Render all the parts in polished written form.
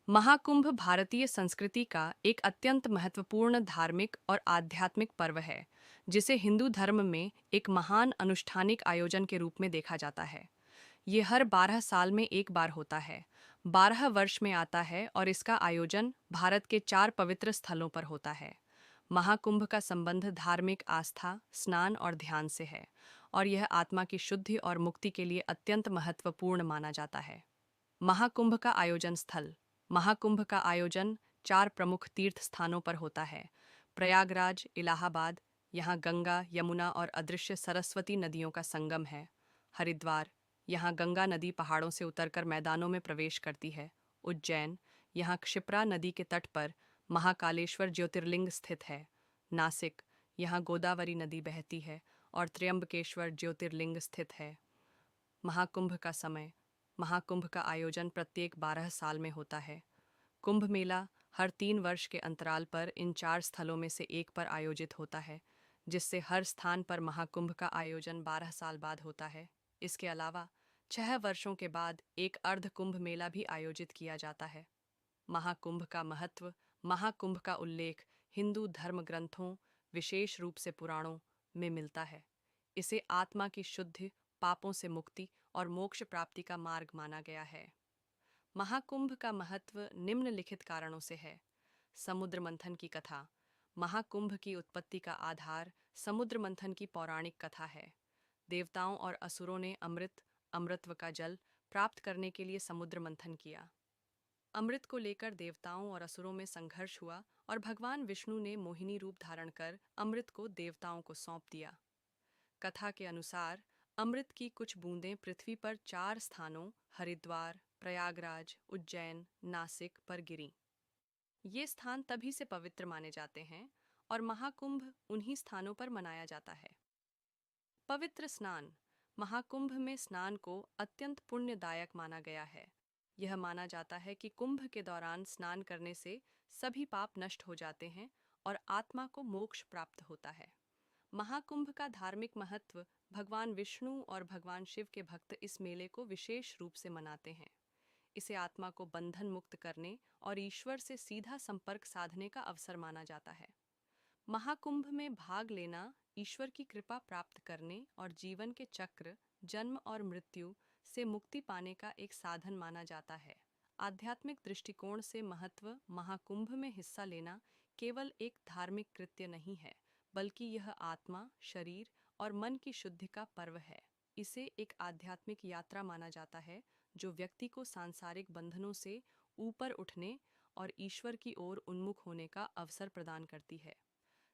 महाकुंभ भारतीय संस्कृति का एक अत्यंत महत्वपूर्ण धार्मिक और आध्यात्मिक पर्व है, जिसे हिंदू धर्म में एक महान अनुष्ठानिक आयोजन के रूप में देखा जाता है। ये हर 12 साल में एक बार होता है, 12 वर्ष में आता है और इसका आयोजन भारत के 4 पवित्र स्थलों पर होता है। महाकुंभ का संबंध धार्मिक आस्था, स्नान और ध्यान से है, और यह आत्मा की शुद्धि और मुक्ति के लिए अत्यंत महत्वपूर्ण माना जाता है। महाकुंभ का आयोजन स्थल। महाकुंभ का आयोजन 4 प्रमुख तीर्थ स्थानों पर होता है। प्रयागराज, इलाहाबाद, यहाँ गंगा, यमुना और अदृश्य सरस्वती नदियों का संगम है। हरिद्वार, यहाँ गंगा नदी पहाड़ों से उतरकर मैदानों में प्रवेश करती है। उज्जैन, यहाँ क्षिप्रा नदी के तट पर महाकालेश्वर ज्योतिर्लिंग स्थित है। नासिक, यहाँ गोदावरी नदी बहती है और त्र्यंबकेश्वर ज्योतिर्लिंग स्थित है। महाकुंभ का समय। महाकुंभ का आयोजन प्रत्येक 12 साल में होता है। कुंभ मेला हर 3 वर्ष के अंतराल पर इन 4 स्थलों में से एक पर आयोजित होता है, जिससे हर स्थान पर महाकुंभ का आयोजन 12 साल बाद होता है। इसके अलावा 6 वर्षों के बाद एक अर्ध कुंभ मेला भी आयोजित किया जाता है। महाकुंभ का महत्व। महाकुंभ का उल्लेख हिंदू धर्म ग्रंथों, विशेष रूप से पुराणों, में मिलता है। इसे आत्मा की शुद्धि, पापों से मुक्ति और मोक्ष प्राप्ति का मार्ग माना गया है। महाकुंभ का महत्व निम्नलिखित कारणों से है। समुद्र मंथन की कथा। महाकुंभ की उत्पत्ति का आधार समुद्र मंथन की पौराणिक कथा है। देवताओं और असुरों ने अमृतत्व का जल प्राप्त करने के लिए समुद्र मंथन किया। अमृत को लेकर देवताओं और असुरों में संघर्ष हुआ और भगवान विष्णु ने मोहिनी रूप धारण कर अमृत को देवताओं को सौंप दिया। कथा के अनुसार अमृत की कुछ बूंदें पृथ्वी पर 4 स्थानों हरिद्वार, प्रयागराज, उज्जैन, नासिक पर गिरीं। ये स्थान तभी से पवित्र माने जाते हैं और महाकुंभ उन्हीं स्थानों पर मनाया जाता है। पवित्र स्नान। महाकुंभ में स्नान को अत्यंत पुण्यदायक माना गया है। यह माना जाता है कि कुंभ के दौरान स्नान करने से सभी पाप नष्ट हो जाते हैं और आत्मा को मोक्ष प्राप्त होता है। महाकुंभ का धार्मिक महत्व। भगवान विष्णु और भगवान शिव के भक्त इस मेले को विशेष रूप से मनाते हैं। इसे आत्मा को बंधन मुक्त करने और ईश्वर से सीधा संपर्क साधने का अवसर माना जाता है। महाकुंभ में भाग लेना ईश्वर की कृपा प्राप्त करने और जीवन के चक्र, जन्म और मृत्यु से मुक्ति पाने का एक साधन माना जाता है। आध्यात्मिक दृष्टिकोण से महत्व। महाकुंभ में हिस्सा लेना केवल एक धार्मिक कृत्य नहीं है, बल्कि यह आत्मा, शरीर और मन की शुद्धि का पर्व है। इसे एक आध्यात्मिक यात्रा माना जाता है, जो व्यक्ति को सांसारिक बंधनों से ऊपर उठने और ईश्वर की ओर उन्मुख होने का अवसर प्रदान करती है।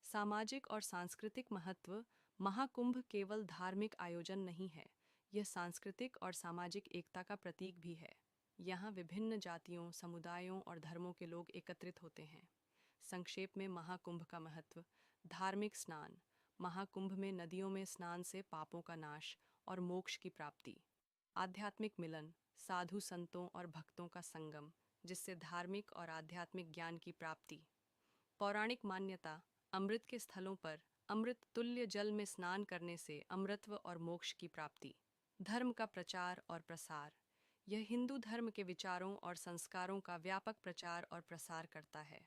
सामाजिक और सांस्कृतिक महत्व। महाकुंभ केवल धार्मिक आयोजन नहीं है, यह सांस्कृतिक और सामाजिक एकता का प्रतीक भी है। यहाँ विभिन्न जातियों, समुदायों और धर्मों के लोग एकत्रित होते हैं। संक्षेप में महाकुंभ का महत्व। धार्मिक स्नान। महाकुंभ में नदियों में स्नान से पापों का नाश और मोक्ष की प्राप्ति। आध्यात्मिक मिलन। साधु संतों और भक्तों का संगम, जिससे धार्मिक और आध्यात्मिक ज्ञान की प्राप्ति। पौराणिक मान्यता। अमृत के स्थलों पर अमृत तुल्य जल में स्नान करने से अमृतत्व और मोक्ष की प्राप्ति। धर्म का प्रचार और प्रसार। यह हिंदू धर्म के विचारों और संस्कारों का व्यापक प्रचार और प्रसार करता है।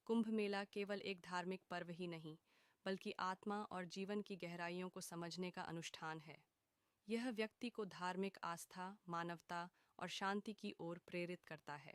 कुंभ मेला केवल एक धार्मिक पर्व ही नहीं, बल्कि आत्मा और जीवन की गहराइयों को समझने का अनुष्ठान है। यह व्यक्ति को धार्मिक आस्था, मानवता और शांति की ओर प्रेरित करता है।